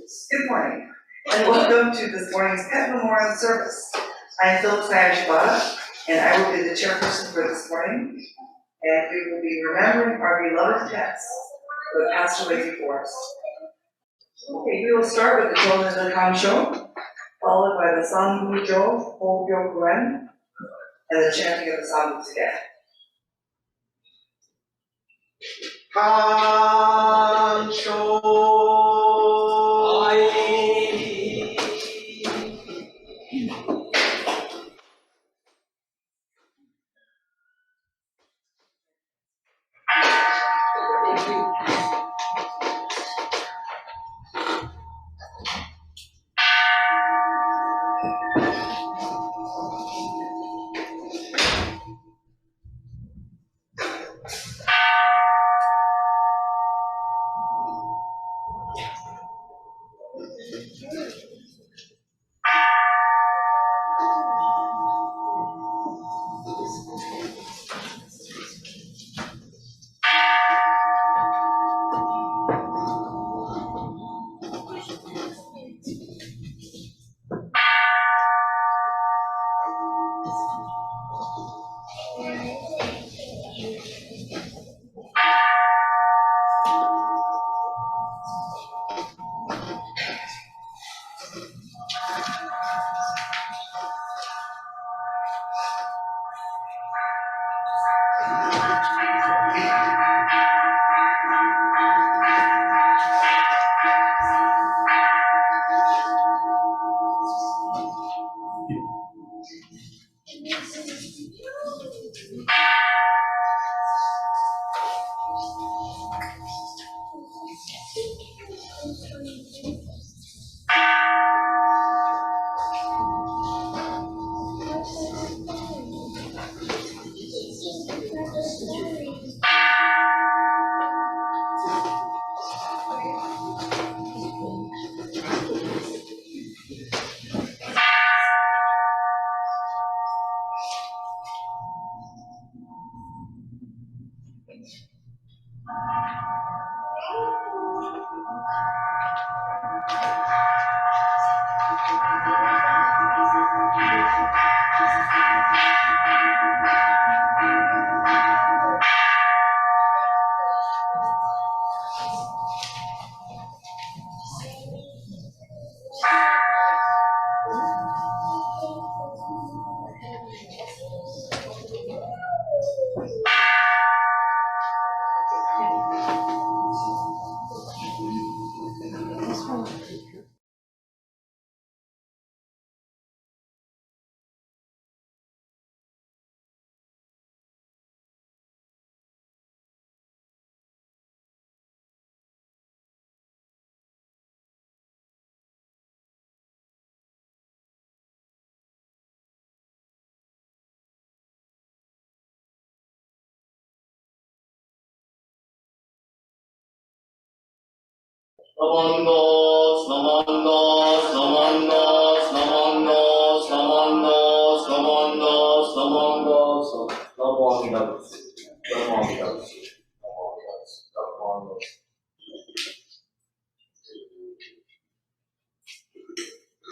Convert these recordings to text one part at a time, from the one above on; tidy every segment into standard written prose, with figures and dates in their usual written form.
Good morning, and welcome to this morning's Pet Memorial Service. I am Phyllis Hayashibara, and I will be the chairperson for this morning, and we will be remembering our beloved pets who have passed away before us. Okay, we will start with the children of the Kansho, followed by the Sambujo, Hyobyaku-mon, and the chanting of the Sambujo Ge. Kansho.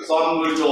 Sambujo.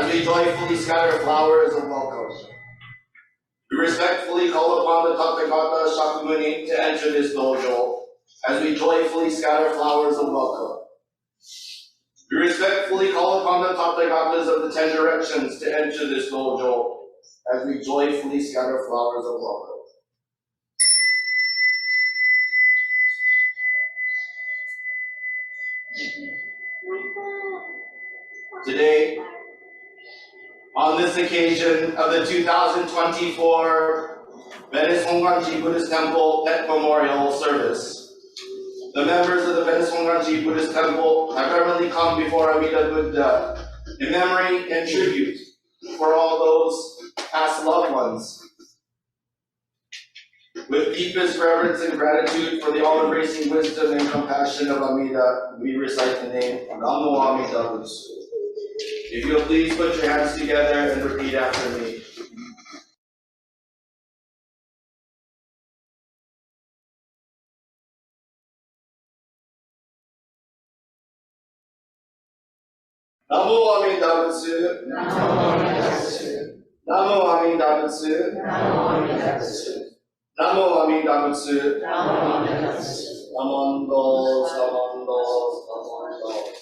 as we joyfully scatter flowers of welcome. We respectfully call upon the Tathagata Shakyamuni to enter this dojo, as we joyfully scatter flowers of welcome. We respectfully call upon the Tathagatas of the 10 directions to enter this dojo, as we joyfully scatter flowers of welcome. Today, on this occasion of the 2024 Venice Honganji Buddhist Temple Pet Memorial Service, the members of the Venice Honganji Buddhist Temple have reverently come before Amida Buddha in memory and tribute for all those past loved ones. With deepest reverence and gratitude for the all-embracing wisdom and compassion of Amida, we recite the name Namo Amida Butsu. If you'll please put your hands together and repeat after me. Namo Amida Butsu. Namo Amida Butsu. Namo Amida Butsu. Namo Amida Butsu. Namo Amida Butsu. Namondo, Namondo, Namondo.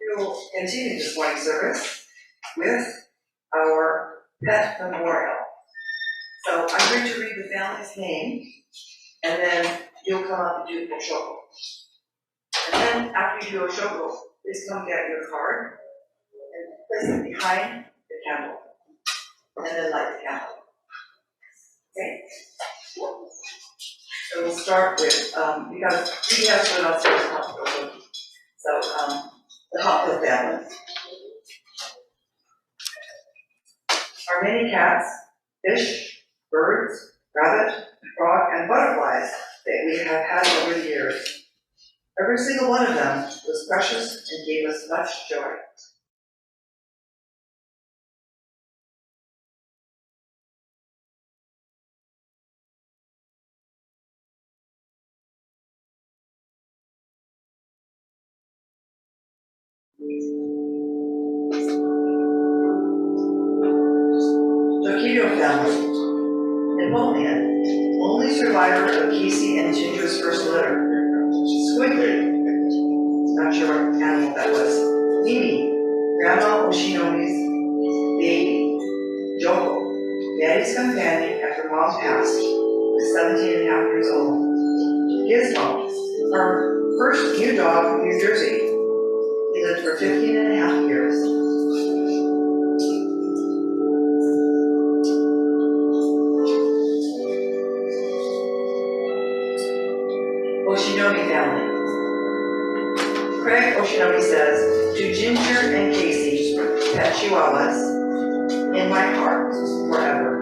We will continue this morning service with our pet memorial. So I'm going to read the family's name, and then you'll come up and do the Oshoko. And then after you do Oshoko, please come get your card and place it behind the candle, and then light the candle. Okay? So we'll start with, because we have to go upstairs to hospital. So, the Hopkins family. Our many cats, fish, birds, rabbit, frog, and butterflies that we have had over the years. Every single one of them was precious and gave us much joy. Tokido family. Napoleon, only survivor of Casey and Ginger's first litter. Squiggly, not sure what animal that was. Mimi, Grandma Oshinomi's baby. Joko, Daddy's companion after Mom passed, was 17 and a half years old. Gizmo, our first new dog from New Jersey. He lived for 15 and a half years. Oshinomi family. Craig Oshinomi says, to Ginger and Casey, pet chihuahuas, in my heart forever.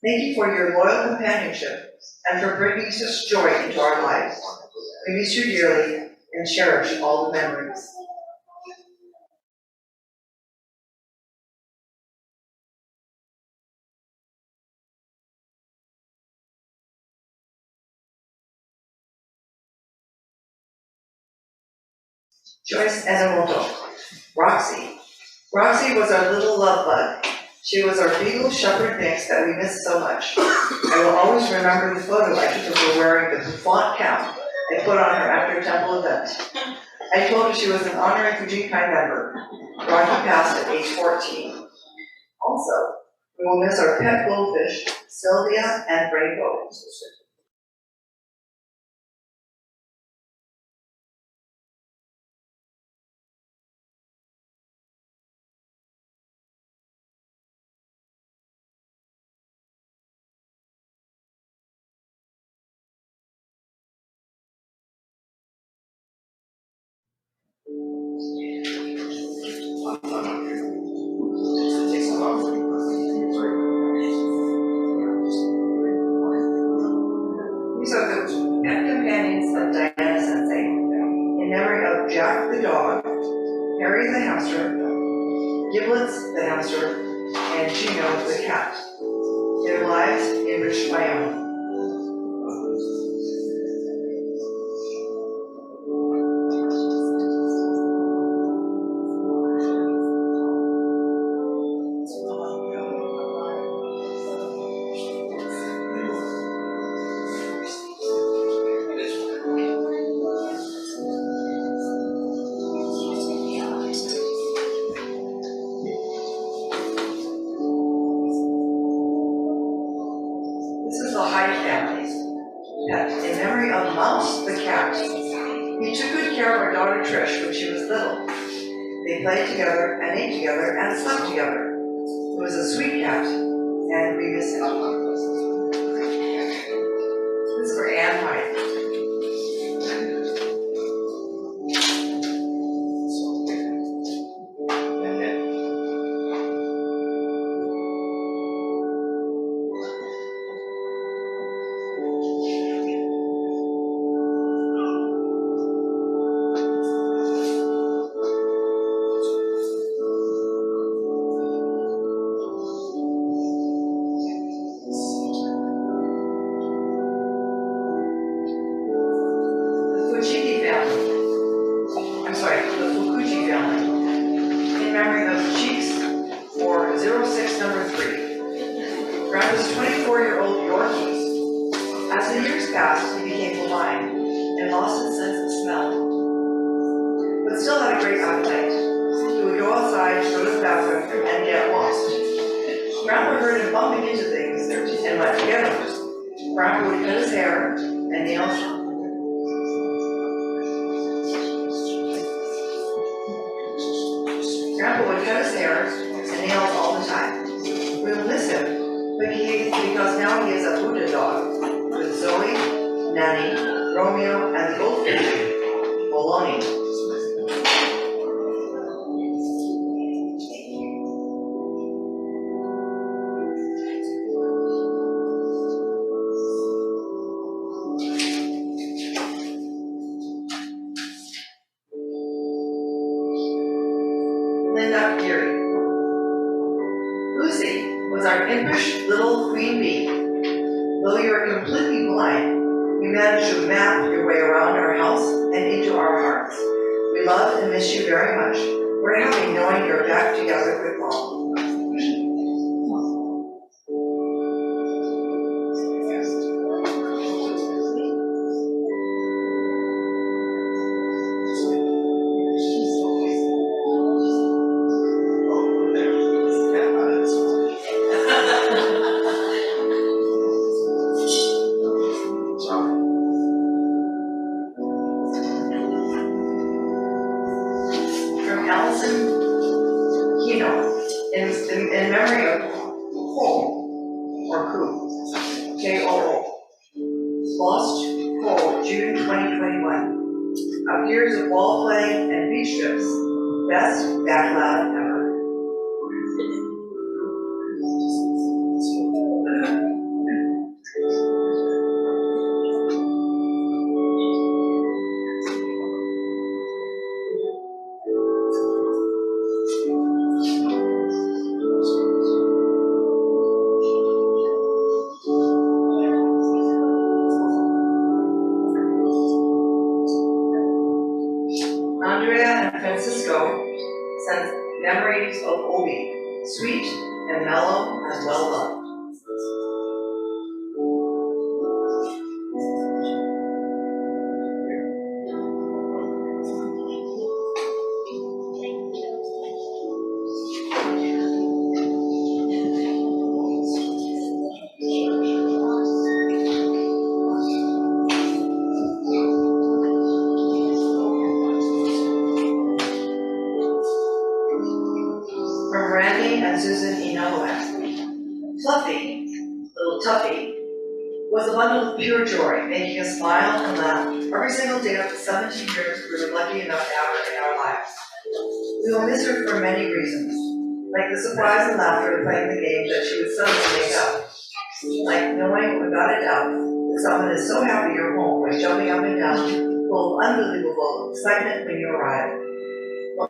Thank you for your loyal companionship and for bringing such joy into our lives. We miss you dearly and cherish all the memories. Joyce Enomoto, Roxy. Roxy was our little love bug. She was our beagle shepherd mix that we missed so much. I will always remember the photo I took of her wearing the bouffant gown I put on her after a temple event. I told her she was an honorary Fujinkai member. Rocky passed at age 14. Also, we will miss our pet goldfish, Sylvia and Rainbow. These are the pet companions of Diana Sensei, in memory of Jack the dog, Harry the hamster, Giblets the hamster, and Chino the cat. Their lives enriched my own. In memory of Mouse the cat. He took good care of our daughter Trish when she was little. They played together and ate together and slept together. It was a sweet cat kept, and we miss him. This is for Anne White.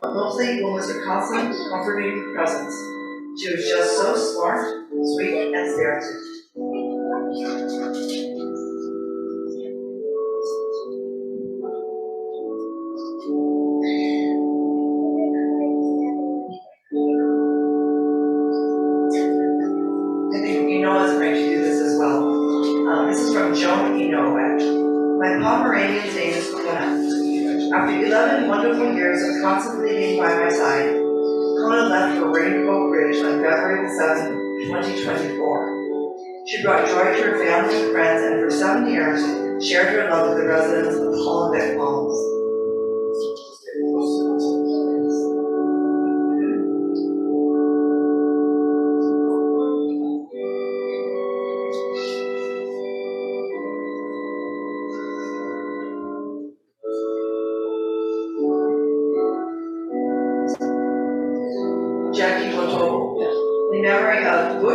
Mostly one was her constant, comforting presence. She was just so smart, sweet, and spirited. I think Inoa is going to do this as well. This is from Joan Inoa. My Pomeranian's name is Quon. After 11 wonderful years of constantly being by my side, Kona left for Rainbow Bridge on February 7, 2024. She brought joy to her family and friends, and for 7 years shared her love with the residents of Hollenbeck Palms.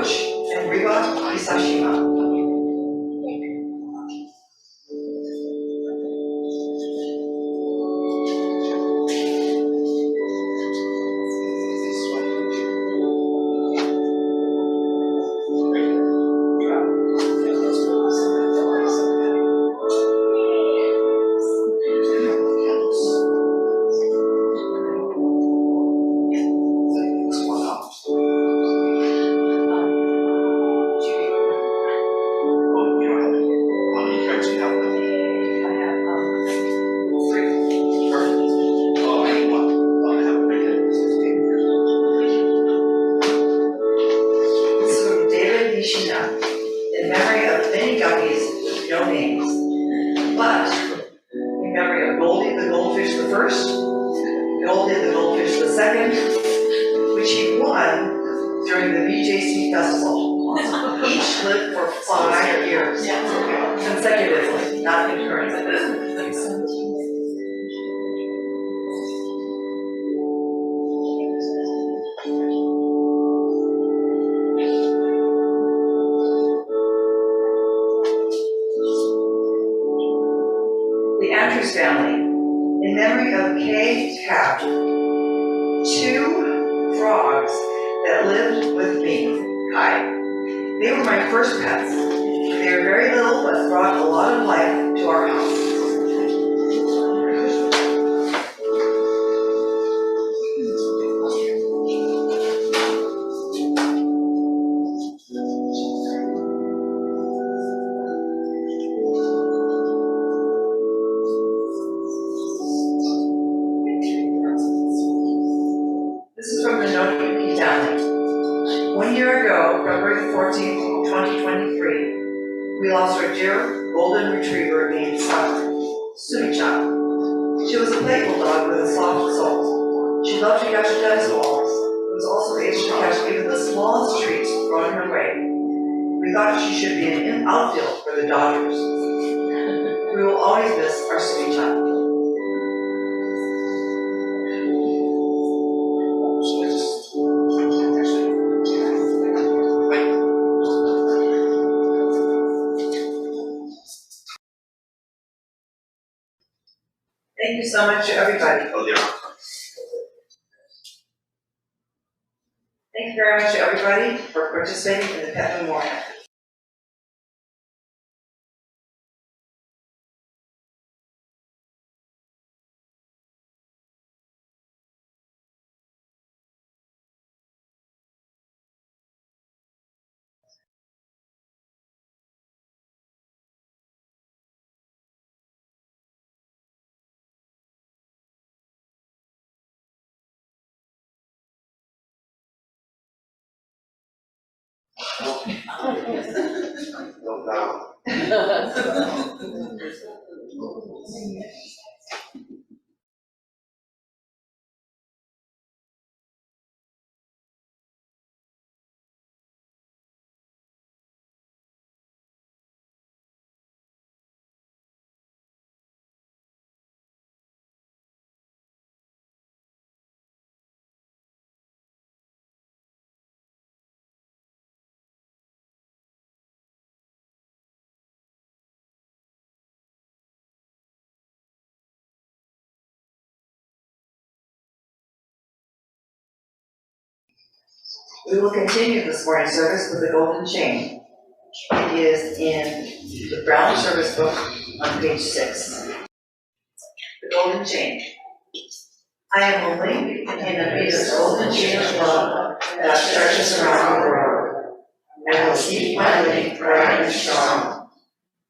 Coach and Riba Hisashima. In memory of many guppies with no names, but in memory of Goldie the goldfish the first, Goldie the goldfish the second, which he won during the BJC festival. Each lived for 5 years, consecutively, not concurrently. The Andrews family, in memory of Kay Cat, 2 frogs that lived with me, Kai. They were my first pets. They were very little, but brought a lot of life to our house. This is from the Notiki family. 1 year ago, February 14th, 2023, we lost our dear golden retriever named Sumi-chan. She was a playful dog with a soft soul. She loved to catch tennis balls, but was also able to catch even the smallest treats thrown her way. We thought she should be an outfield for the Dodgers. We will always miss our Sumi-chan. Thank you so much to everybody. Thank you very much to everybody for participating in the Pet Memorial. We will continue this morning's service with the golden chain. It is in the Brown Service Book on page 6. The golden chain. I am a link in Amita's golden chain of love that stretches around the world. I will keep my link bright and strong.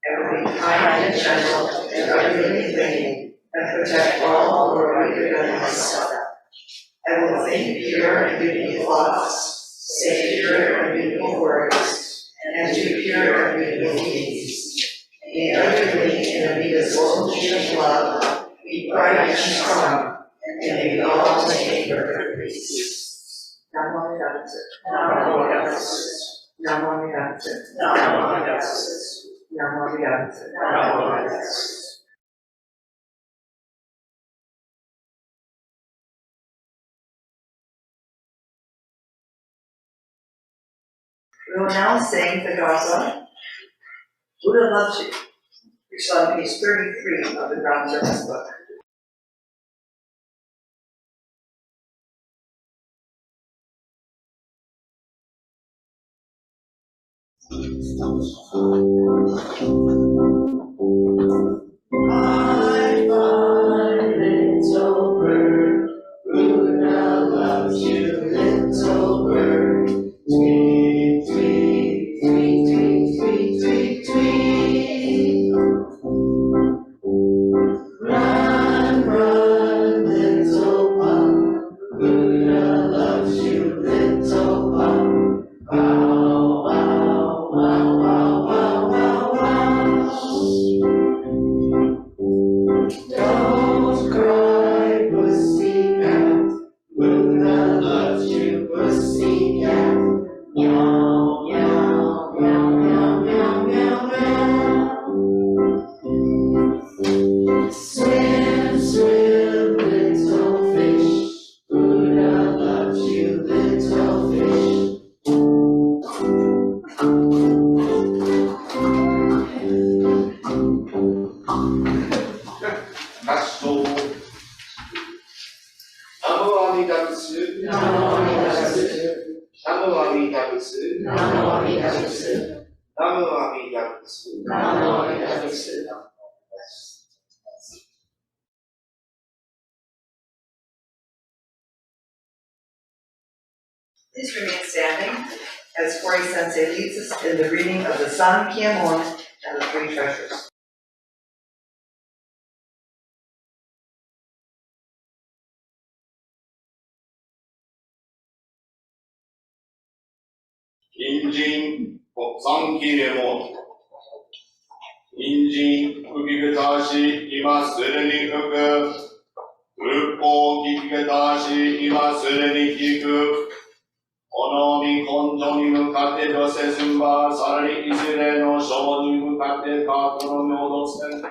I will be kind and gentle to every living thing and protect all who are weaker than myself. I will think pure and beautiful thoughts, say pure and beautiful words, and do pure and beautiful deeds. May every link in Amita's golden chain of love be bright and strong, and may we all take perfect peace. Namo Gatha. Namo Gatha. Namo Gatha. Namo Gatha. Namo Gatha. Namo Gatha. We will now sing the Gatha, Buddha Loves You, which is on page 33 of the Ground Service book. I find little bird, Buddha loves you, little bird. Tweet, tweet, tweet, tweet, tweet, tweet, tweet. Run, run, little pup, Buddha loves you, little pup. Wow, wow, wow, wow, wow, wow, wow. Don't cry, pussycat, Buddha loves you, pussycat. Meow, meow, meow, meow, meow, meow, meow. Swim, swim, little fish, Buddha loves you, little fish. Kansho. Namo Amida Butsu. Namo Amida Butsu. Namo Amida Butsu. Namo Amida Butsu. Namo Amida Butsu. Namo Amida Butsu. Please remain standing as Kory Sensei leads us in the reading of the Hyobyaku-mon and the Three Treasures. 인진 법상기레몬 인진 우기그다시 이마스르니 흑 불보 기그다시 이마스르니 기그 오노미 콘조미 무카테 도세슴바 사리 이스레노 쇼니 무카테 카토노묘도센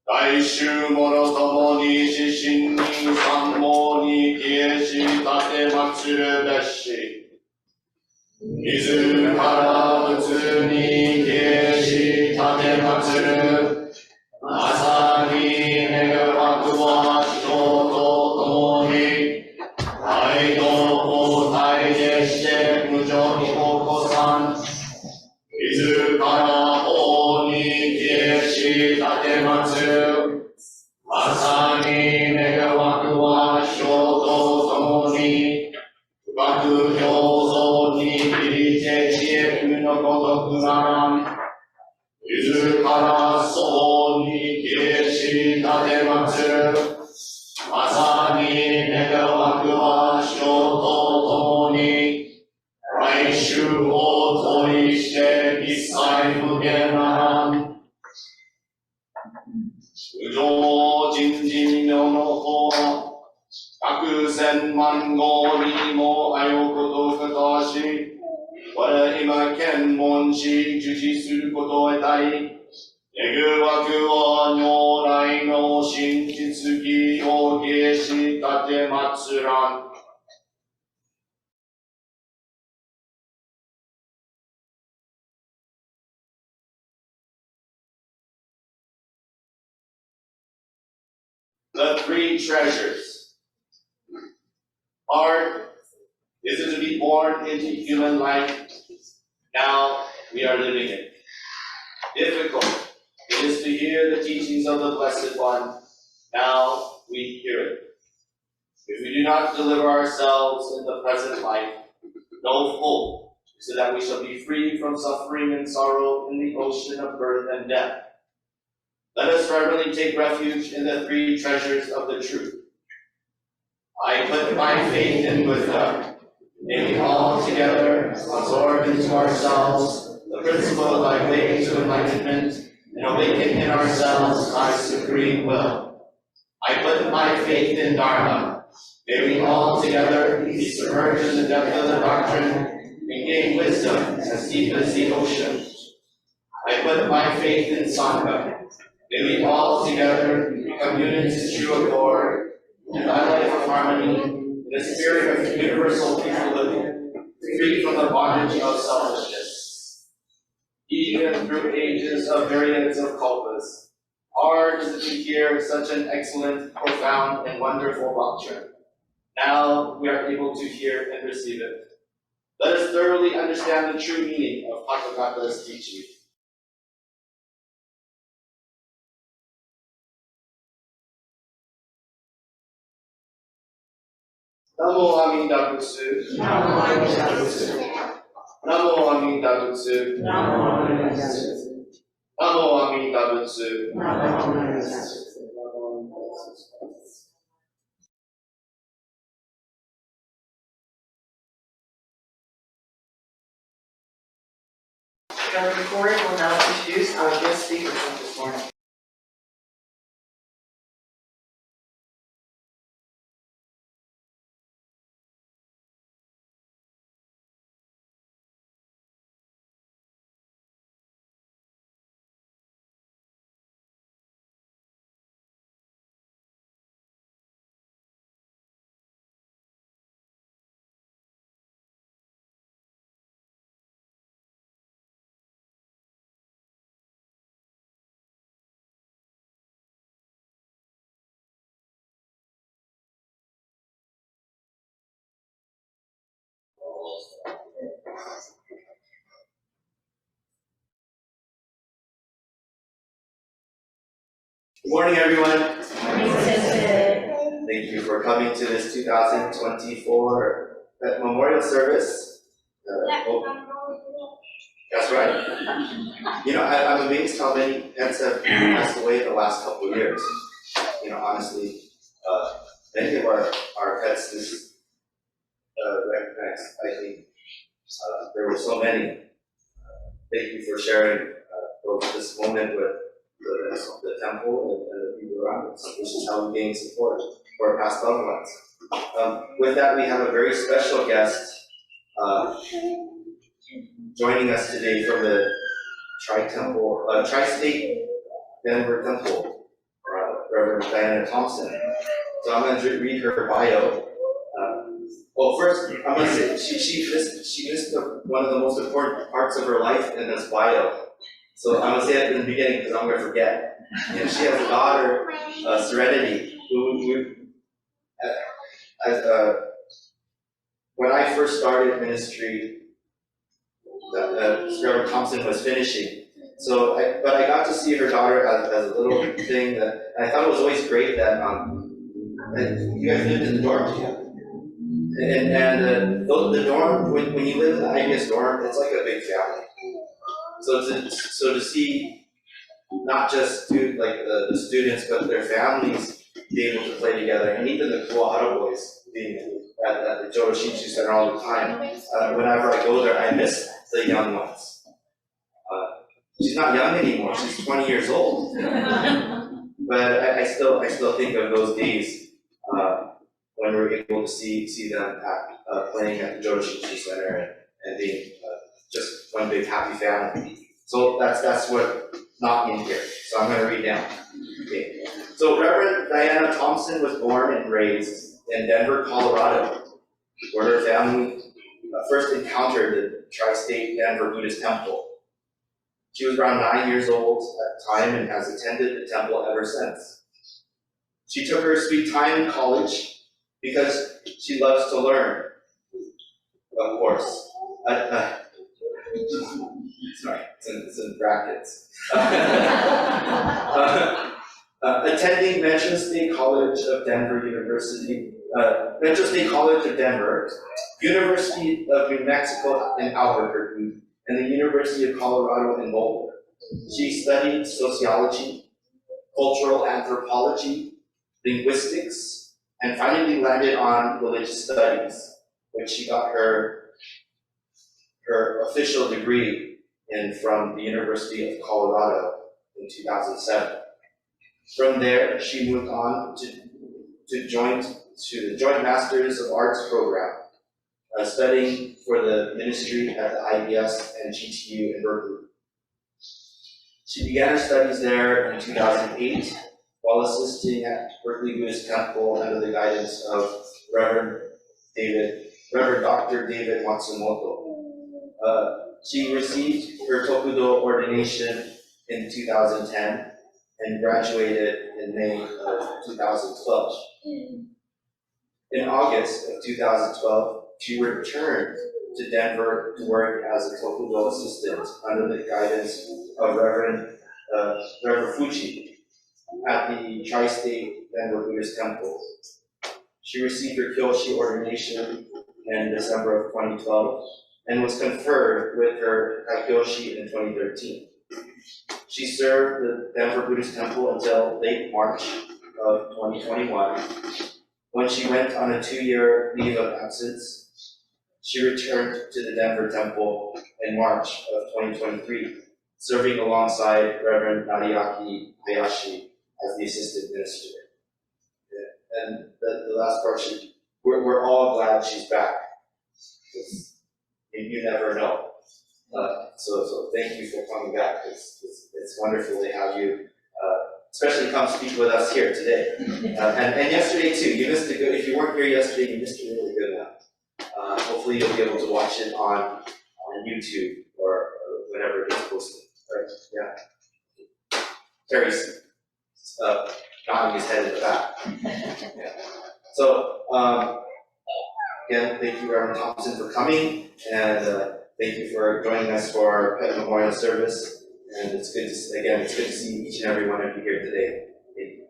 다이슈 모로 도모니 시신니 삼모니 기에시 다테 마츠르 데시水から仏に消し立てまつるまさに願わくは人と共に愛と交代でして無常に起こさん自ら法に消し立てまつるまさに願わくは人と共に学表像に切りて知恵不のごとくならん。自らそうに消し立てまつる。まさに願わくは人と共に、来週を取りして一切無限ならん。無常人人妙の法。百千万号にもあよことかたし、我今検問し、受持することを得たい。願わくは如来の真実義を消し立てまつらん。The three treasures. Hard is it to be born into human life? Now we are living it. Difficult it is to hear the teachings of the Blessed One. Now we hear it. If we do not deliver ourselves in the present life, no hope, so that we shall be free from suffering and sorrow in the ocean of birth and death. Let us reverently take refuge in the three treasures of the truth. I put my faith in Buddha. May we all together absorb into ourselves the principle of thy way to enlightenment and awaken in ourselves thy supreme will. I put my faith in Dharma. May we all together be submerged in the depth of the doctrine and gain wisdom as deep as the ocean. I put my faith in Sangha. May we all together become units in true accord in thy life of harmony, in the spirit of universal peaceful living, free from the bondage of selfishness. even through ages of myriads of kalpas. Hard is it to hear such an excellent, profound, and wonderful doctrine. Now we are able to hear and receive it. Let us thoroughly understand the true meaning of Tathagata's teaching. Namo Amida Butsu. Namo Amida Butsu. Namo Amida Butsu. Namo Amida Butsu. Namo Amida Butsu. Namo Amida Butsu. Reverend Kory will now introduce our guest speakers of this morning. Good morning, everyone. Morning. Thank you for coming to this 2024 memorial service. That's right. You know, I'm amazed how many pets have passed away in the last couple of years. You know, honestly, many of our pets just recognized. I think there were so many. Thank you for sharing this moment with the temple and the people around us. This is how we gain support for our past loved ones. With that, we have a very special guest joining us today from the Tri-State Denver Temple, Reverend Diana Thompson. So I'm going to read her bio. Well, first, I'm going to say she missed one of the most important parts of her life in this bio. So I'm going to say it in the beginning because I'm going to forget. And she has a daughter, Serenity, who when I first started ministry, Reverend Thompson was finishing. But I got to see her daughter as a little thing that, and I thought it was always great that you guys lived in the dorm together. And the dorm, when you live in the IBS dorm, it's like a big family. So to see not just the students, but their families being able to play together, and even the Kuahara boys being at the Jodo Shinshu Center all the time. Whenever I go there, I miss the young ones. She's not young anymore; she's 20 years old. But I still think of those days when we were able to see them playing at the Jodo Shinshu Center and being just one big happy family. So that's what not in here. So I'm going to read down. Okay. So Reverend Diana Thompson was born and raised in Denver, Colorado, where her family first encountered the Tri-State Denver Buddhist Temple. She was around 9 years old at the time and has attended the temple ever since. She took her sweet time in college because she loves to learn, of course. Sorry, it's in brackets. Attending Metro State College of Denver University, Metro State College of Denver, University of New Mexico in Albuquerque, and the University of Colorado in Boulder. She studied sociology, cultural anthropology, linguistics, and finally landed on religious studies, which she got her official degree from the University of Colorado in 2007. From there, she moved on to the Joint Masters of Arts program, studying for the ministry at the IBS and GTU in Berkeley. She began her studies there in 2008 while assisting at Berkeley Buddhist Temple under the guidance of Reverend Dr. David Matsumoto. She received her Tokudo ordination in 2010 and graduated in May of 2012. In August of 2012, she returned to Denver to work as a Tokudo assistant under the guidance of Reverend Fuji at the Tri-State Denver Buddhist Temple. She received her Kyoshi ordination in December of 2012 and was conferred with her Kyoshi in 2013. She served the Denver Buddhist Temple until late March of 2021, when she went on a 2-year leave of absence. She returned to the Denver Temple in March of 2023, serving alongside Reverend Nariaki Hayashi as the assistant minister. And the last part, we're all glad she's back. You never know. So thank you for coming back. It's wonderful to have you, especially come speak with us here today. And yesterday too. You missed a good. If you weren't here yesterday, you missed a really good one. Hopefully you'll be able to watch it on YouTube or whenever it gets posted. Right? Yeah. Terry's nodding his head in the back. Yeah. So again, thank you, Reverend Thompson, for coming, and thank you for joining us for our pet memorial service. And it's good to see each and every one of you here today. Thank you.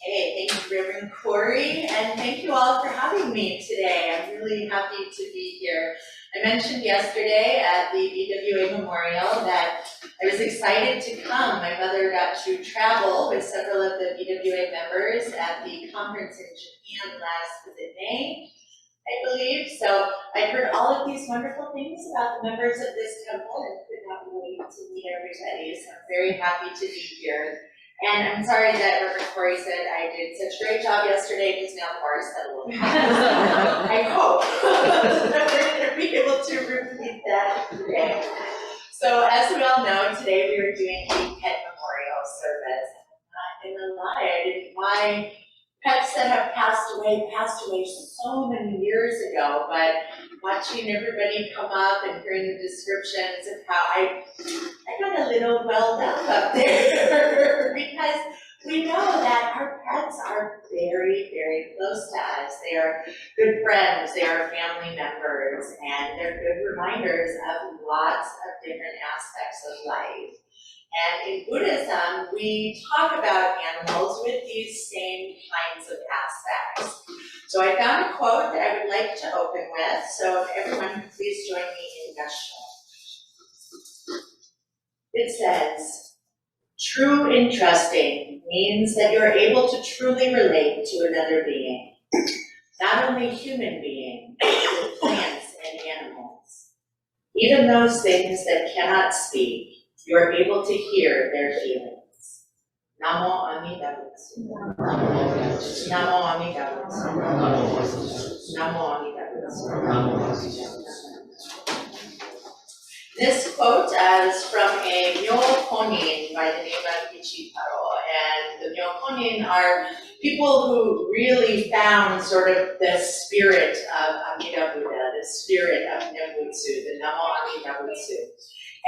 Hey, thank you, Reverend Kory, and thank you all for having me today. I'm really happy to be here. I mentioned yesterday at the BWA Memorial that I was excited to come. My mother got to travel with several of the BWA members at the conference in Japan last May, I believe. So I heard all of these wonderful things about the members of this temple and could not wait to meet everybody. So I'm very happy to be here. And I'm sorry that Reverend Kory said I did such a great job yesterday because now the bar is set a little high. I hope that we're going to be able to repeat that today. So as we all know, today we are doing a pet memorial service. I'm not going to lie, my pets that have passed away so many years ago, but watching everybody come up and hearing the descriptions of how I got a little welled up there because we know that our pets are very, very close to us. They are good friends, they are family members, and they're good reminders of lots of different aspects of life. And in Buddhism, we talk about animals with these same kinds of aspects. So I found a quote that I would like to open with, so if everyone could please join me in Gassho. It says, true entrusting means that you are able to truly relate to another being, not only human being, but plants and animals. Even those things that cannot speak, you are able to hear their feelings. Namo Amida Butsu. Namo Amida Butsu. Namo Amida Butsu. This quote is from a Myokonin by the name of Ichitaro. And the Myokonin are people who really found sort of the spirit of Amida Buddha, the spirit of Nembutsu, the Namo Amida Butsu.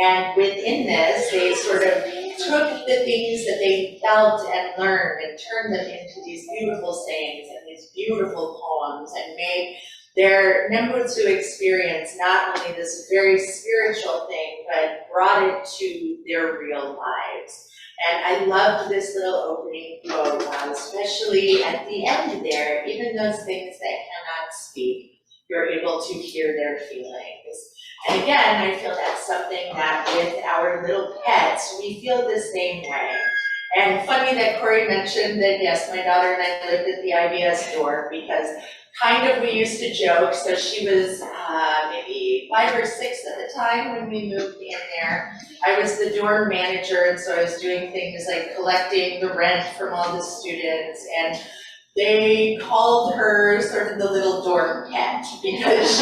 And within this, they sort of took the things that they felt and learned and turned them into these beautiful sayings and these beautiful poems and made their Nembutsu experience not only this very spiritual thing, but brought it to their real lives. And I loved this little opening quote, especially at the end there, even those things that cannot speak, you're able to hear their feelings. And again, I feel that's something that with our little pets, we feel the same way. And funny that Kory mentioned that, yes, my daughter and I lived at the IBS door because kind of we used to joke. So she was maybe 5 or 6 at the time when we moved in there. I was the dorm manager, and so I was doing things like collecting the rent from all the students, and they called her sort of the little dorm pet because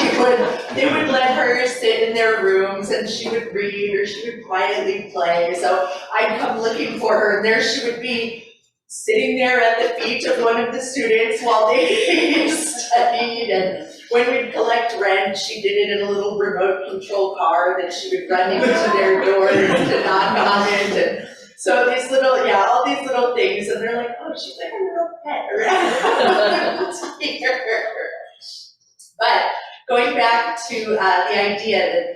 they would let her sit in their rooms and she would read or she would quietly play. So I'd come looking for her and there she would be sitting there at the feet of one of the students while they studied. And when we'd collect rent, she did it in a little remote control car that she would run into their doors to knock on it. And so these little, all these little things, and they're like, oh, she's like a little pet around here. But going back to the idea that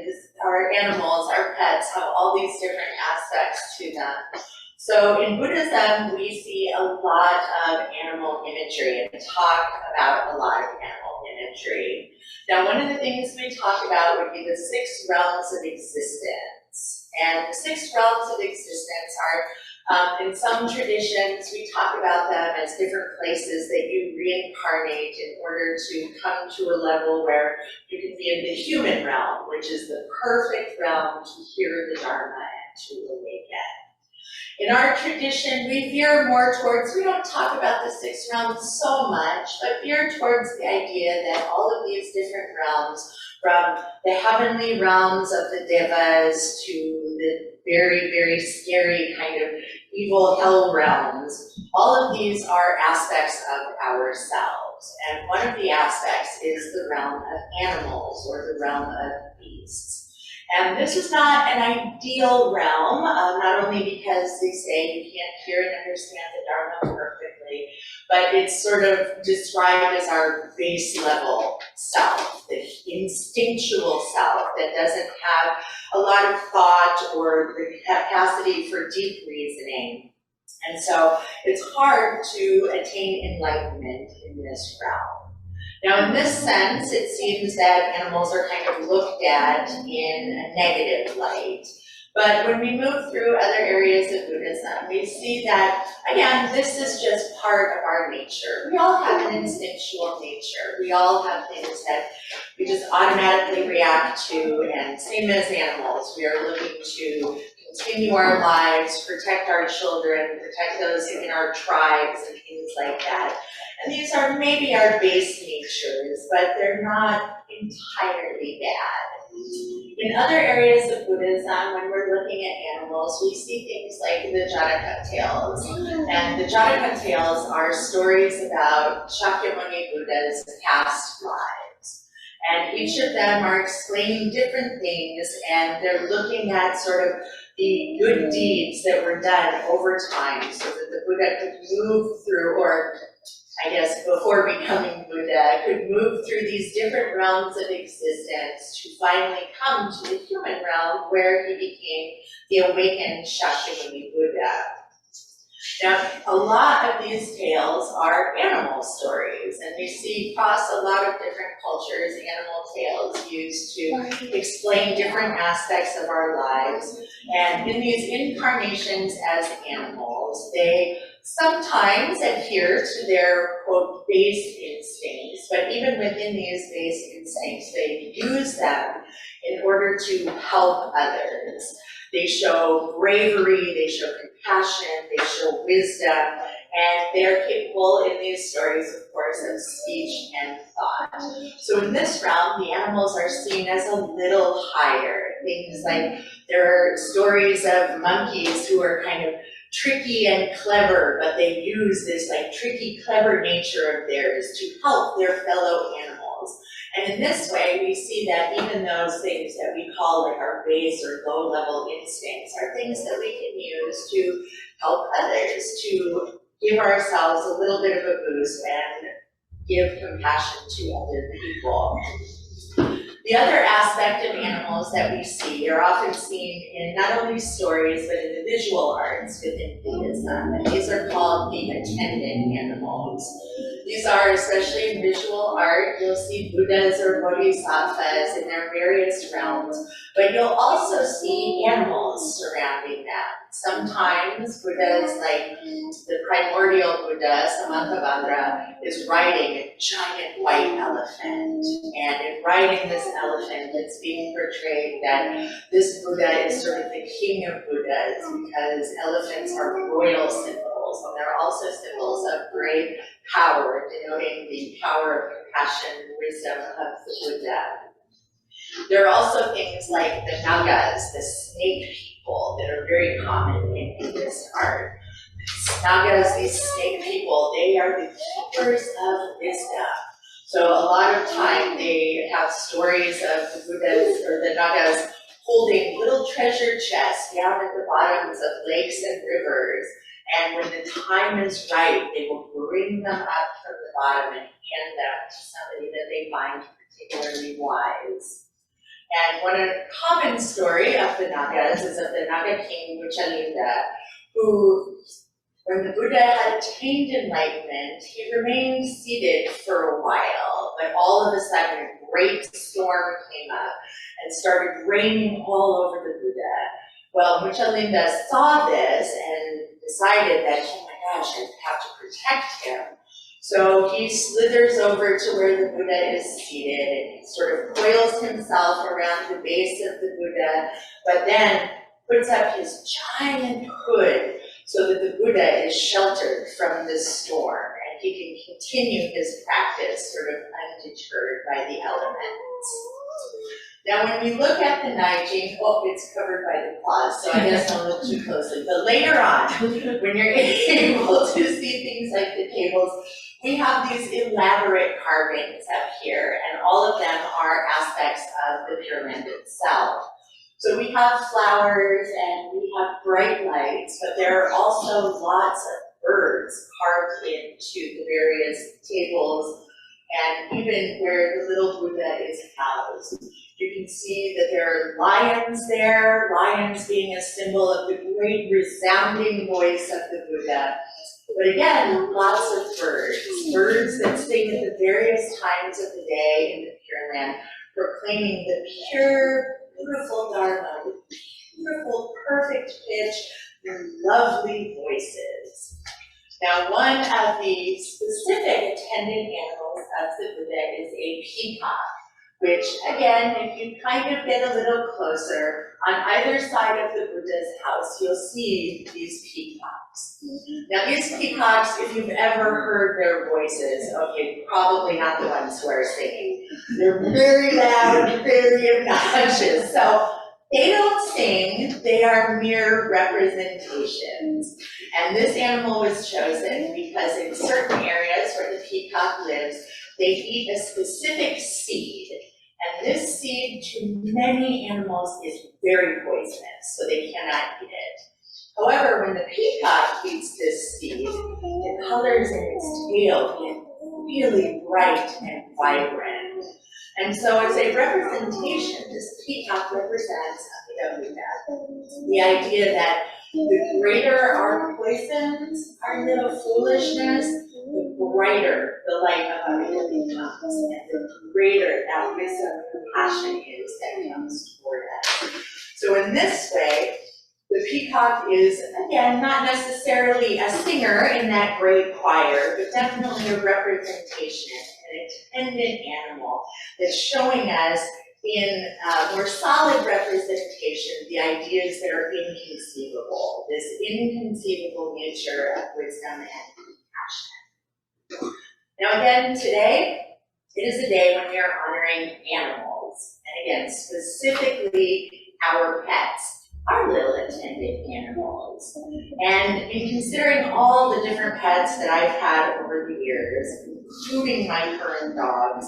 our animals, our pets, have all these different aspects to them. So in Buddhism, we see a lot of animal imagery and talk about a lot of animal imagery. Now, one of the things we talk about would be the 6 realms of existence. And the 6 realms of existence are, in some traditions, we talk about them as different places that you reincarnate in order to come to a level where you can be in the human realm, which is the perfect realm to hear the Dharma and to awaken. In our tradition, we veer more towards, we don't talk about the 6 realms so much, but veer towards the idea that all of these different realms, from the heavenly realms of the devas to the very, very scary kind of evil hell realms, all of these are aspects of ourselves. And one of the aspects is the realm of animals, or the realm of beasts. And this is not an ideal realm, not only because they say you can't hear and understand the Dharma perfectly, but it's sort of described as our base level self, the instinctual self that doesn't have a lot of thought or the capacity for deep reasoning. And so it's hard to attain enlightenment in this realm. Now, in this sense, it seems that animals are kind of looked at in a negative light. But when we move through other areas of Buddhism, we see that, again, this is just part of our nature. We all have an instinctual nature. We all have things that we just automatically react to, and same as animals, we are looking to continue our lives, protect our children, protect those in our tribes and things like that. And these are maybe our base natures, but they're not entirely bad. In other areas of Buddhism, when we're looking at animals, we see things like the Jataka tales. And the Jataka tales are stories about Shakyamuni Buddha's past lives. And each of them are explaining different things, and they're looking at sort of the good deeds that were done over time so that the Buddha could move through, or I guess before becoming Buddha, could move through these different realms of existence to finally come to the human realm where he became the awakened Shakyamuni Buddha. Now, a lot of these tales are animal stories, and we see across a lot of different cultures animal tales used to explain different aspects of our lives. And in these incarnations as animals, they sometimes adhere to their, quote, base instincts, but even within these base instincts, they use them in order to help others. They show bravery, they show compassion, they show wisdom, and they're capable in these stories, of course, of speech and thought. So in this realm, the animals are seen as a little higher. Things like there are stories of monkeys who are kind of tricky and clever, but they use this like tricky, clever nature of theirs to help their fellow animals. And in this way, we see that even those things that we call like our base or low-level instincts are things that we can use to help others, to give ourselves a little bit of a boost and give compassion to other people. The other aspect of animals that we see are often seen in not only stories, but in the visual arts within Buddhism, and these are called the attendant animals. These are, especially in visual art, you'll see Buddhas or Bodhisattvas in their various realms, but you'll also see animals surrounding them. Sometimes Buddhas, like the primordial Buddha, Samantabhadra, is riding a giant white elephant. And in riding this elephant, it's being portrayed that this Buddha is sort of the king of Buddhas because elephants are royal symbols, and they're also symbols of great power, denoting the power of compassion and wisdom of the Buddha. There are also things like the Nagas, the snake people, that are very common in Buddhist art. Nagas, these snake people, they are the keepers of wisdom. So a lot of time they have stories of the Buddhas or the Nagas holding little treasure chests down at the bottoms of lakes and rivers. And when the time is right, they will bring them up from the bottom and hand them to somebody that they find particularly wise. And one common story of the Nagas is of the Naga king Muchalinda, who, when the Buddha had attained enlightenment, he remained seated for a while, but all of a sudden a great storm came up and started raining all over the Buddha. Well, Muchalinda saw this and decided that, oh my gosh, I have to protect him. So he slithers over to where the Buddha is seated and he sort of coils himself around the base of the Buddha, but then puts up his giant hood so that the Buddha is sheltered from this storm and he can continue his practice sort of undeterred by the elements. Now, when we look at the Naijing, it's covered by the claws, so I guess don't look too closely. But later on, when you're able to see things like the tables, we have these elaborate carvings up here, and all of them are aspects of the pyramid itself. So we have flowers and we have bright lights, but there are also lots of birds carved into the various tables, and even where the little Buddha is housed. You can see that there are lions there, lions being a symbol of the great resounding voice of the Buddha. But again, lots of birds that sing at the various times of the day in the Pure Land, proclaiming the pure, beautiful Dharma with beautiful, perfect pitch and lovely voices. Now, one of the specific attendant animals of the Buddha is a peacock, which, again, if you kind of get a little closer, on either side of the Buddha's house, you'll see these peacocks. Now, these peacocks, if you've ever heard their voices, okay, probably not the ones who are singing. They're very loud, very obnoxious. So they don't sing, they are mere representations. And this animal was chosen because in certain areas where the peacock lives, they eat a specific seed. And this seed to many animals is very poisonous, so they cannot eat it. However, when the peacock eats this seed, the colors in its tail get really bright and vibrant. And so as a representation, this peacock represents the idea that the greater our poisons, our little foolishness, the brighter the light of our becomes, and the greater that wisdom and compassion is that comes toward us. So in this way, the peacock is, again, not necessarily a singer in that great choir, but definitely a representation, an attendant animal that's showing us in more solid representation the ideas that are inconceivable, this inconceivable nature of wisdom and compassion. Now again, today, it is a day when we are honoring animals, and again, specifically our pets, our little attendant animals. And in considering all the different pets that I've had over the years, including my current dogs,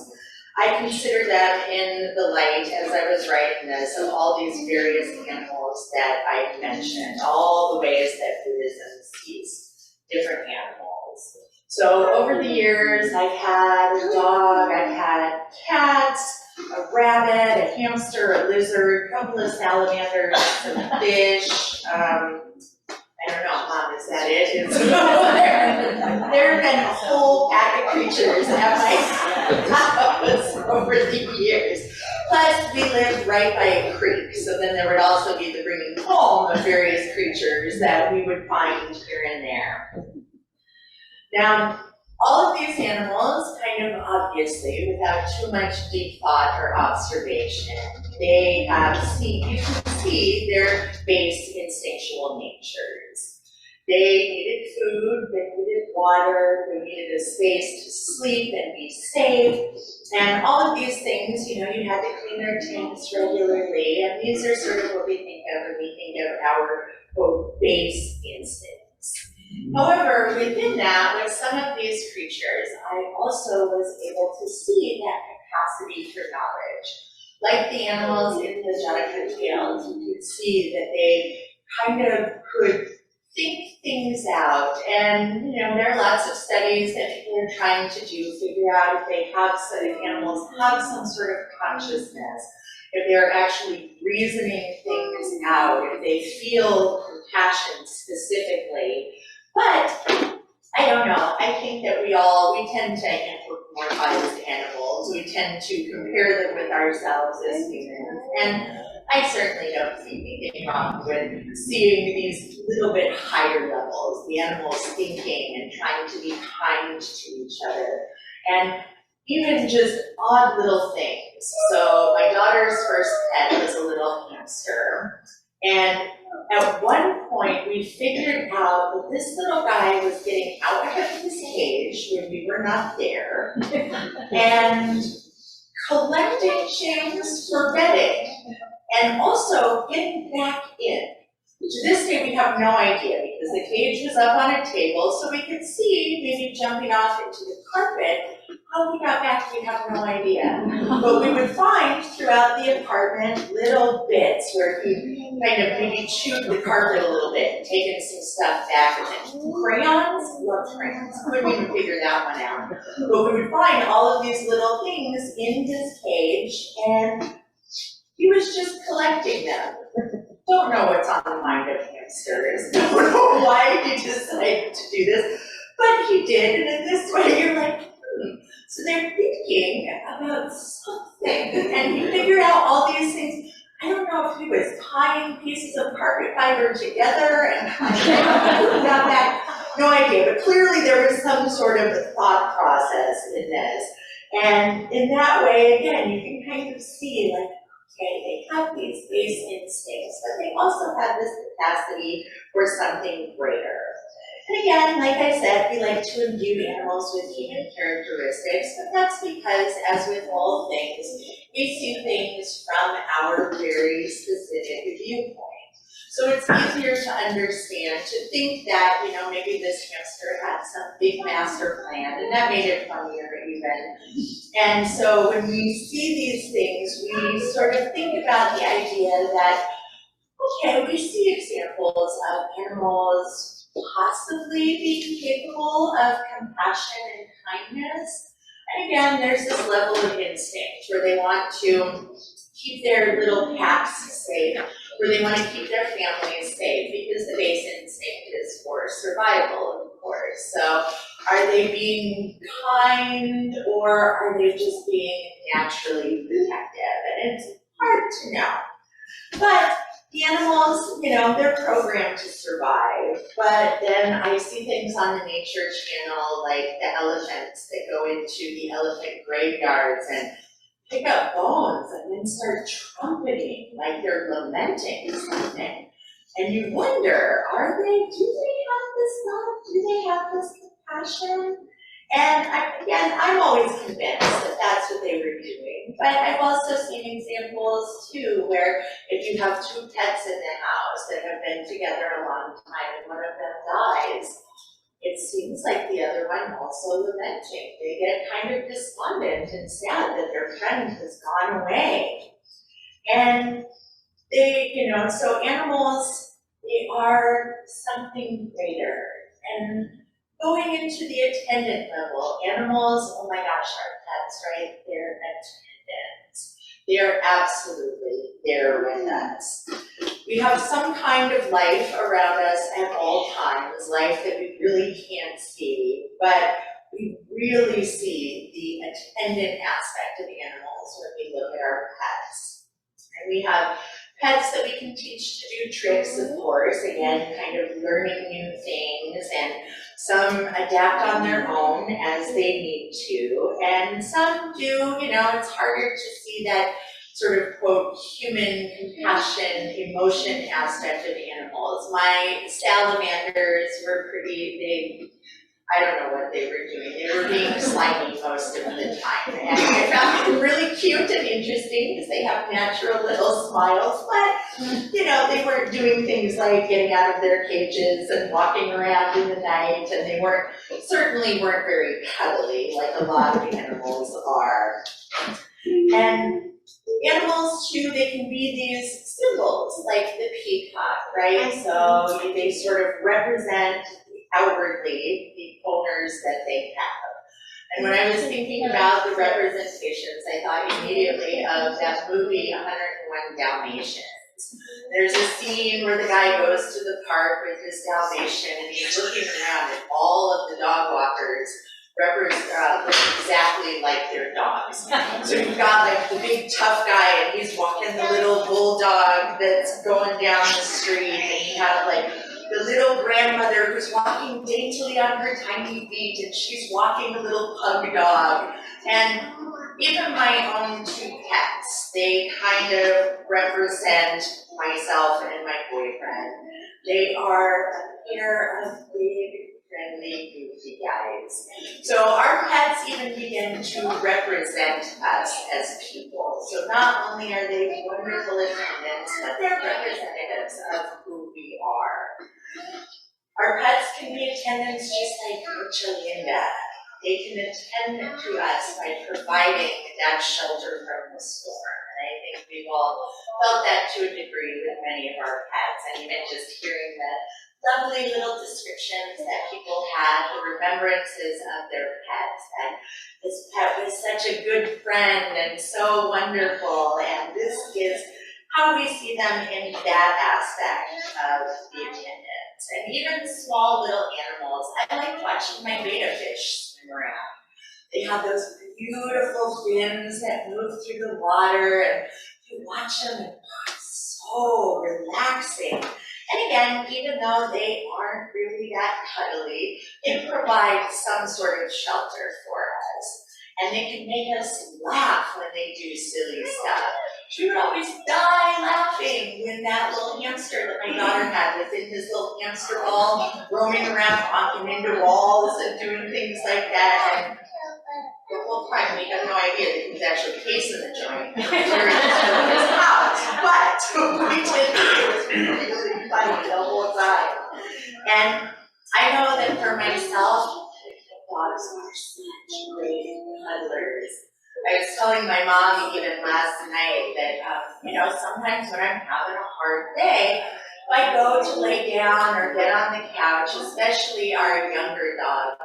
I consider them in the light, as I was writing this, of all these various animals that I've mentioned, all the ways that Buddhism sees different animals. So over the years, I've had a dog, I've had cats, a rabbit, a hamster, a lizard, a couple of salamanders, some fish, I don't know, Mom, is that it? There have been a whole pack of creatures at my house over the years. Plus, we lived right by a creek, so then there would also be the bringing home of various creatures that we would find here and there. Now, all of these animals, kind of obviously, without too much deep thought or observation, they you can see their base instinctual natures. They needed food, they needed water, they needed a space to sleep and be safe, and all of these things, you had to clean their tanks regularly, and these are sort of what we think of when we think of our, quote, base instincts. However, within that, with some of these creatures, I also was able to see that capacity for knowledge. Like the animals in the Jataka tales, you could see that they kind of could think things out. And, you know, there are lots of studies that people are trying to do, figure out if they have, so if animals have some sort of consciousness, if they're actually reasoning things out, if they feel compassion specifically. But I don't know, I think that we tend to anthropomorphize animals. We tend to compare them with ourselves as humans. And I certainly don't see anything wrong with seeing these little bit higher levels, the animals thinking and trying to be kind to each other. And even just odd little things. So my daughter's first pet was a little hamster. And at one point, we figured out that this little guy was getting out of his cage when we were not there, and collecting things for bedding, and also getting back in. To this day, we have no idea, because the cage was up on a table, so we could see maybe jumping off into the carpet. How he got back, we have no idea. But we would find throughout the apartment little bits where he kind of maybe chewed the carpet a little bit and taken some stuff back with him. Crayons? Loved crayons. Couldn't even figure that one out. But we would find all of these little things in his cage, and he was just collecting them. Don't know what's on the mind of hamsters. Don't know why he decided to do this, but he did, and in this way you're like, So they're thinking about something, and he figured out all these things. I don't know if he was tying pieces of carpet fiber together and about that, no idea, but clearly there was some sort of thought process in this. And in that way, again, you can kind of see, like, okay, they have these base instincts, but they also have this capacity for something greater. And again, like I said, we like to imbue animals with human characteristics, but that's because, as with all things, we see things from our very specific viewpoint. So it's easier to understand, to think that, you know, maybe this hamster had some big master plan, and that made it funnier even. And so when we see these things, we sort of think about the idea that, okay, we see examples of animals possibly being capable of compassion and kindness. And again, there's this level of instinct where they want to keep their little packs safe, where they want to keep their families safe, because the base instinct is for survival, of course. So are they being kind, or are they just being naturally protective? And it's hard to know. But the animals, you know, they're programmed to survive, but then I see things on the Nature Channel, like the elephants that go into the elephant graveyards and pick up bones and then start trumpeting like they're lamenting something. And you wonder, do they have this love? Do they have this compassion? And I'm always convinced that that's what they were doing. But I've also seen examples too, where if you have two pets in the house that have been together a long time and one of them dies, it seems like the other one also lamenting. They get kind of despondent and sad that their friend has gone away. And they, you know, so animals, they are something greater. And going into the attendant level, animals, oh my gosh, our pets, right? They're attendants. They're absolutely there with us. We have some kind of life around us at all times, life that we really can't see, but we really see the attendant aspect of animals when we look at our pets. And we have pets that we can teach to do tricks, of course, again, kind of learning new things, and some adapt on their own as they need to, and some do, you know, it's harder to see that sort of, quote, human compassion, emotion aspect of animals. My salamanders were I don't know what they were doing. They were being slimy most of the time. And I found them really cute and interesting because they have natural little smiles, but they weren't doing things like getting out of their cages and walking around in the night, and they certainly weren't very cuddly like a lot of animals are. And animals too, they can be these symbols like the peacock, right? So they sort of represent outwardly the owners that they have. And when I was thinking about the representations, I thought immediately of that movie 101 Dalmatians. There's a scene where the guy goes to the park with his Dalmatian and he's looking around and all of the dog walkers look exactly like their dogs. So you've got like the big tough guy and he's walking the little bulldog that's going down the street, and you have like the little grandmother who's walking daintily on her tiny feet and she's walking a little pug dog. And even my own two pets, they kind of represent myself and my boyfriend. They are a pair of big, friendly, goofy guys. So our pets even begin to represent us as people. So not only are they wonderful attendants, but they're representatives of who we are. Our pets can be attendants just like Linda. They can attend to us by providing that shelter from the storm. And I think we've all felt that to a degree with many of our pets, and even just hearing the lovely little descriptions that people had, the remembrances of their pets, that this pet was such a good friend and so wonderful, and this is how we see them in that aspect of the attendance. And even small little animals, I like watching my betta fish swim around. They have those beautiful fins that move through the water, and you watch them and it's so relaxing. And again, even though they aren't really that cuddly, they provide some sort of shelter for us. And they can make us laugh when they do silly stuff. She would always die laughing when that little hamster that my daughter had was in his little hamster ball, roaming around, honking into walls and doing things like that. And the whole time we had no idea that he was actually casing the joint during his house. But we did think it was really funny the whole time. And I know that for myself, dogs are such great cuddlers. I was telling my mom even last night that, sometimes when I'm having a hard day, if I go to lay down or get on the couch, especially our younger dog,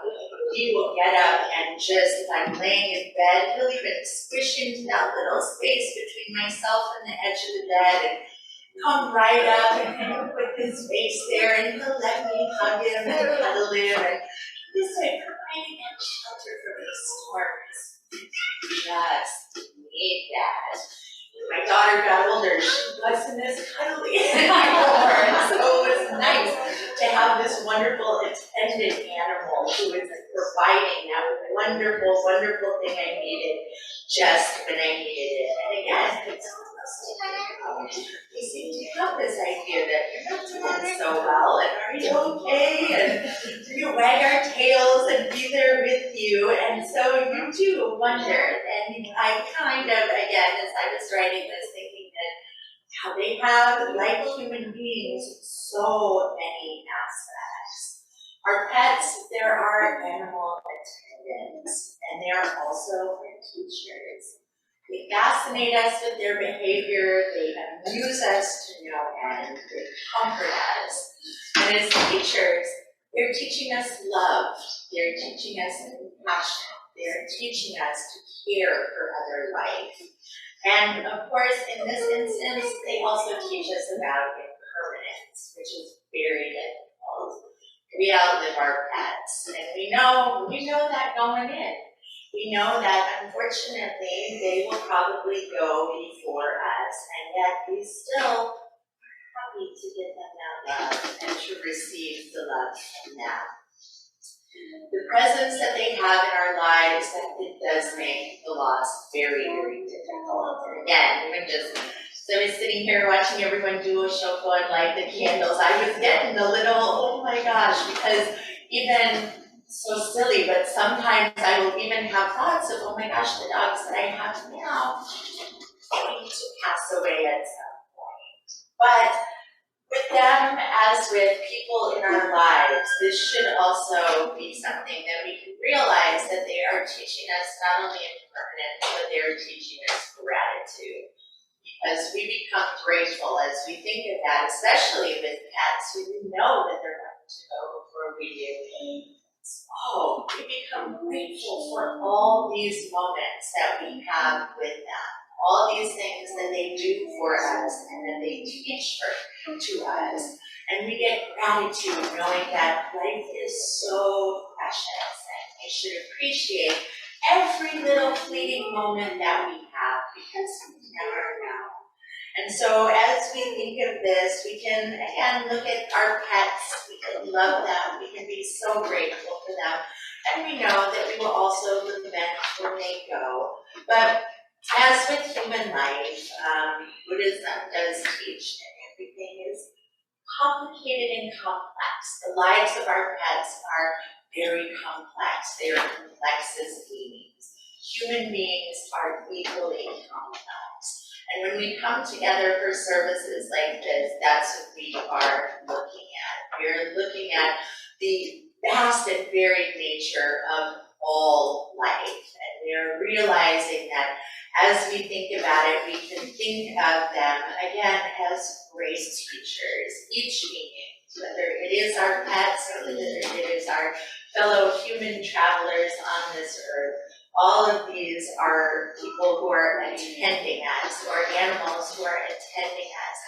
he will get up and just, if I'm laying in bed, he'll even squish into that little space between myself and the edge of the bed and come right up and kind of put his face there, and he'll let me hug him and cuddle him, and this way providing that shelter from the storms. Just need that. My daughter got older, she wasn't as cuddly anymore, and so it was nice to have this wonderful attendant animal who is providing that wonderful, wonderful thing I needed just when I needed it. And again, it's we seem to have this idea that you're not doing so well, and are you okay? And we wag our tails and be there with you, and so you do wonder. And I kind of, again, as I was writing this, thinking that how they have, like human beings, so many aspects. Our pets, there are animal attendants, and they are also our teachers. They fascinate us with their behavior, they amuse us to no end, they comfort us. And as teachers, they're teaching us love, they're teaching us compassion, they're teaching us to care for other life. And of course, in this instance, they also teach us about impermanence, which is very difficult. We outlive our pets, and we know that going in. We know that, unfortunately, they will probably go before us, and yet we still are happy to give them that love and to receive the love from them. The presence that they have in our lives, it does make the loss very, very difficult. And again, even just, so I was sitting here watching everyone do a shoko and light the candles, I was getting a little, oh my gosh, because even so silly, but sometimes I will even have thoughts of, oh my gosh, the dogs that I have now, going to pass away at some point. But with them, as with people in our lives, this should also be something that we can realize that they are teaching us not only impermanence, but they are teaching us gratitude. Because we become grateful as we think of that, especially with pets who we know that they're going to go before we do. Oh, we become grateful for all these moments that we have with them, all these things that they do for us and that they teach to us. And we get gratitude knowing that life is so precious and we should appreciate every little fleeting moment that we have because we never know. And so as we think of this, we can, again, look at our pets, we can love them, we can be so grateful for them, and we know that we will also lament when they go. But as with human life, Buddhism does teach that everything is complicated and complex. The lives of our pets are very complex. They are complex as beings. Human beings are equally complex. And when we come together for services like this, that's what we are looking at. We're looking at the vast and varied nature of all life. And we're realizing that as we think about it, we can think of them, again, as grace teachers. Each being, whether it is our pets or whether it is our fellow human travelers on this earth, all of these are people who are attending us, or animals who are attending us,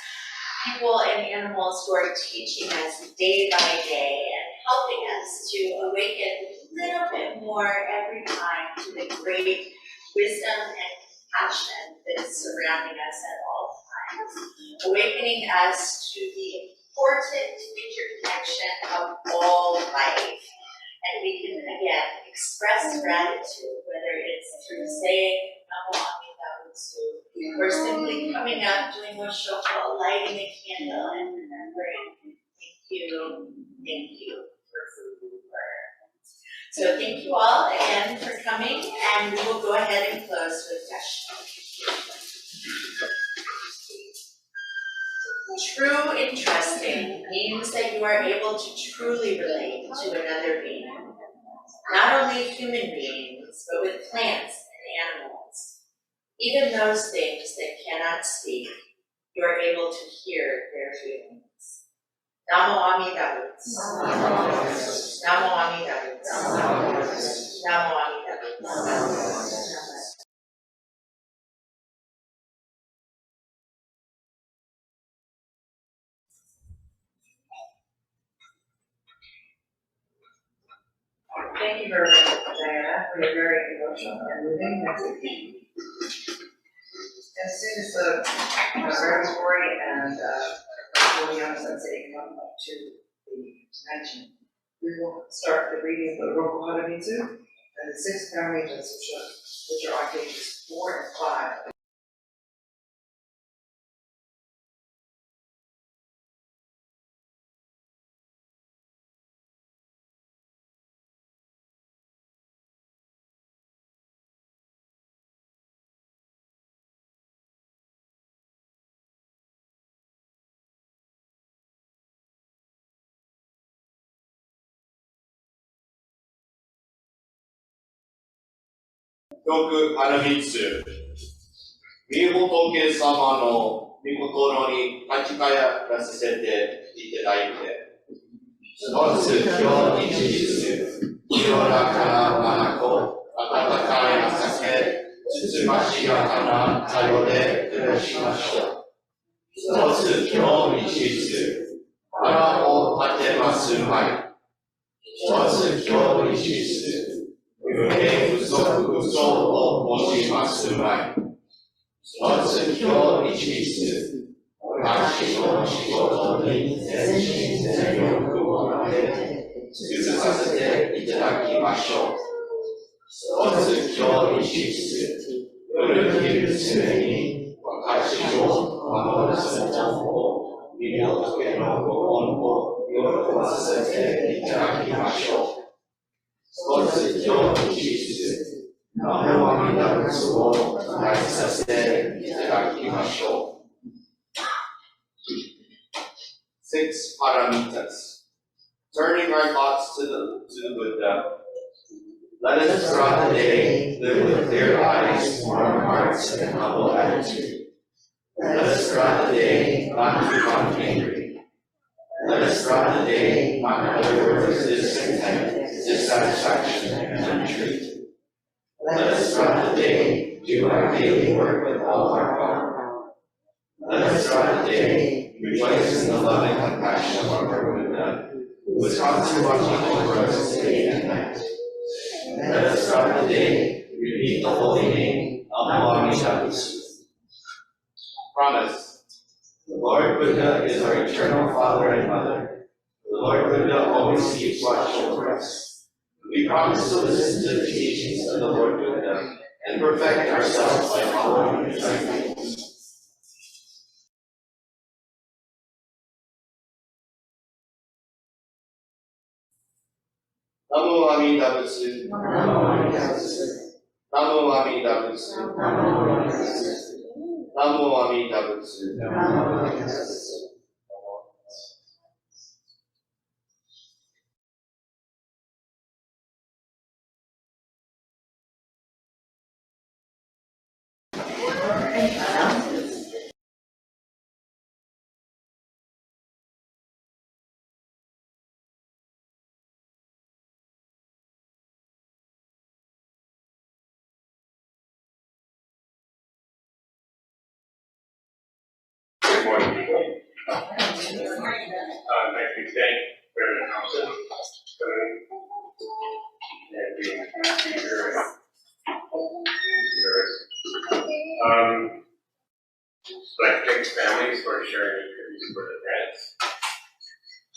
people and animals who are teaching us day by day and helping us to awaken a little bit more every time to the great wisdom and compassion that is surrounding us at all times, awakening us to the important interconnection of all life. And we can, again, express gratitude, whether it's through saying Namo Amida Butsu, or simply coming up, doing a shoko, lighting a candle, and remembering, thank you for food. So thank you all again for coming, and we will go ahead and close with Dashi. True entrusting means that you are able to truly relate to another being, not only human beings, but with plants and animals. Even those things that cannot speak, you are able to hear their feelings. Namo Amida Butsu. Namo Amida Butsu. Namo Amida Butsu. Thank you very much, Diana, for your very emotional and moving message. As soon as the Reverend Kory and Modiano Sensei come up to the convention, we will start the reading of the Roku Haramitsu and the 6 Paramitas, which are on pages 4 and 5. Roku Haramitsu. み仏様の御心に立ち返らせていただいて、一つ今日一日、清らかな眼、温かい朝け、つつましやかな太陽で暮らしましょう。一つ今日一日、腹を立てますまい。一つ今日一日、無限不足不相を持ちますまい。一つ今日一日、私の仕事に全身全力を投げて、尽くさせていただきましょう。一つ今日一日、夜昼常に私を守らせた方を、御仏のご恩を喜ばせていただきましょう。一つ今日一日、ナモアミが仏を大事させていただきましょう。Six Paramitas. Turning our thoughts to the Buddha. Let us throughout the day live with clear eyes, warm hearts, and humble attitude. Let us throughout the day not become angry. Let us throughout the day not utter discontent, dissatisfaction, and retreat. Let us throughout the day do our daily work with all our power. Let us throughout the day rejoice in the love and compassion of our Buddha, who is constantly watching over us day and night. Let us throughout the day repeat the holy name of Paramitas. Promise. The Lord Buddha is our eternal Father and Mother. The Lord Buddha always keeps watch over us. We promise to listen to the teachings of the Lord Buddha and perfect ourselves by following his ideals. Namo Amida Butsu. Namo Amida Butsu. Namo Amida Butsu. Namo Amida Butsu. Good morning, people. Thank you today, President Thompson, coming and being here. I'd like to thank the families for sharing these for the grants.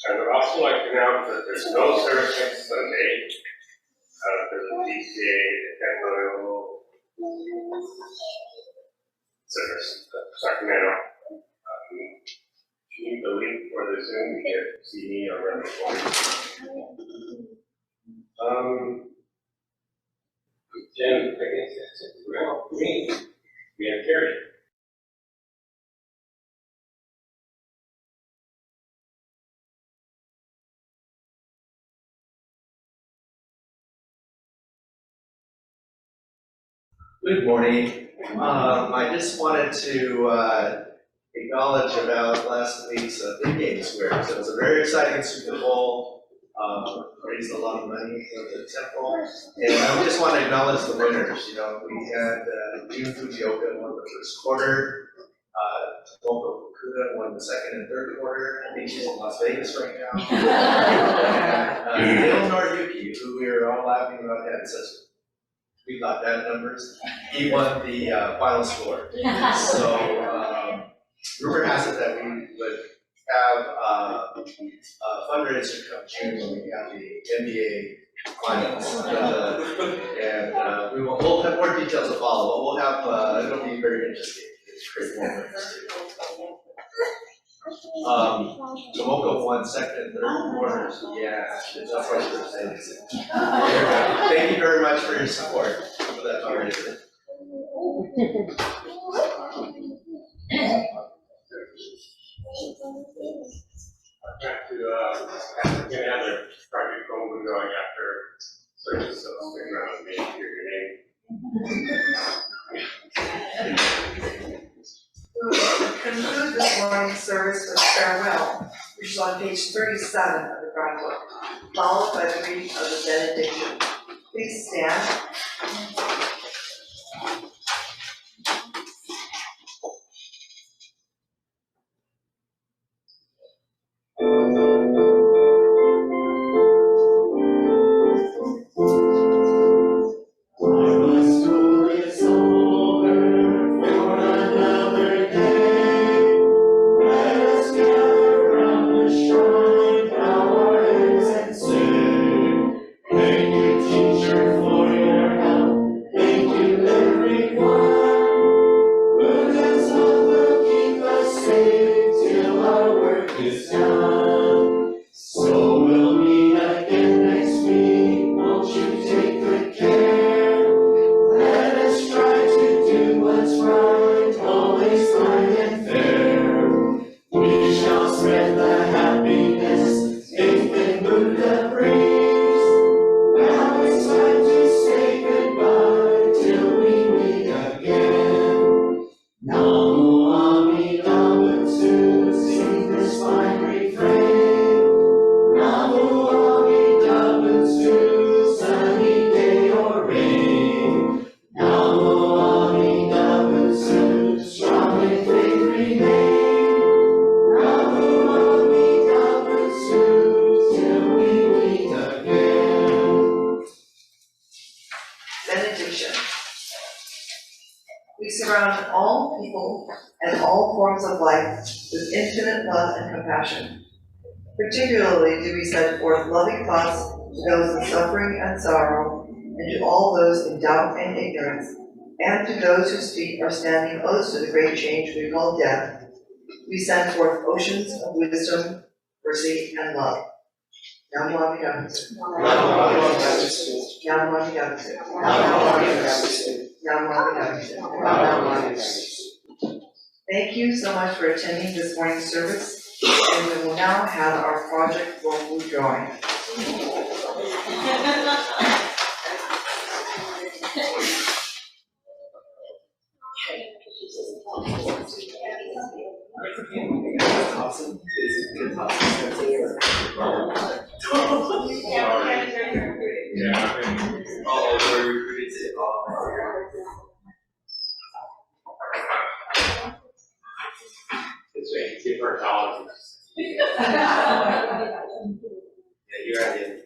I would also like to announce that there's no service next Sunday for the DCA Technical Service, Sacramento. If you need the link for the Zoom, you can see me around the corner. Then, I guess that's it. Well, me and Carrie. Good morning. I just wanted to acknowledge about last week's big game square. So it was a very exciting Super Bowl. Raised a lot of money for the temple, and I just want to acknowledge the winners. You know, we had Jun Fujioka won the first quarter. Bonbu won the second and third quarter. I think she's in Las Vegas right now. And Dale Noriyuki, who we were all laughing about, had such we got that numbers. He won the final score. So rumor has it that we would have a fundraiser come June when we have the NBA finals. And we'll have more details to follow, but we'll have, it'll be very interesting. It's great moments too. Tomoko won second and third quarters. Yeah, that's what you're saying. Thank you very much for your support for that fundraiser. Back to get another project Bonbu going after service, so stick around and maybe hear your name. Conclude this morning's service with farewell, which is on page 37 of the Brown Book, followed by the reading of the Benediction. Please stand. Thank you, teacher, for your help. We surround all people and all forms of life with infinite love and compassion. Particularly do we send forth loving thoughts to those in suffering and sorrow, and to all those in doubt and ignorance, and to those whose feet are standing close to the great change we call death. We send forth oceans of wisdom, mercy, and love. Namo Amitabha. Namo Amitabha. Thank you so much for attending this morning's service, and we will now have our project Bonbu drawing. Thompson is good. Yeah, Oh, we're recruited to it's a different knowledge. Yeah, you're at the end.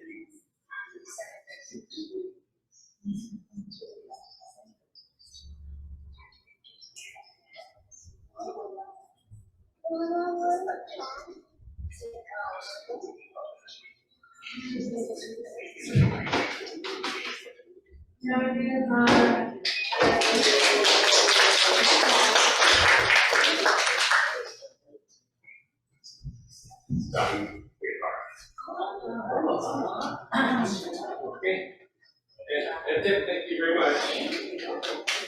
Done. Okay. And thank you very much.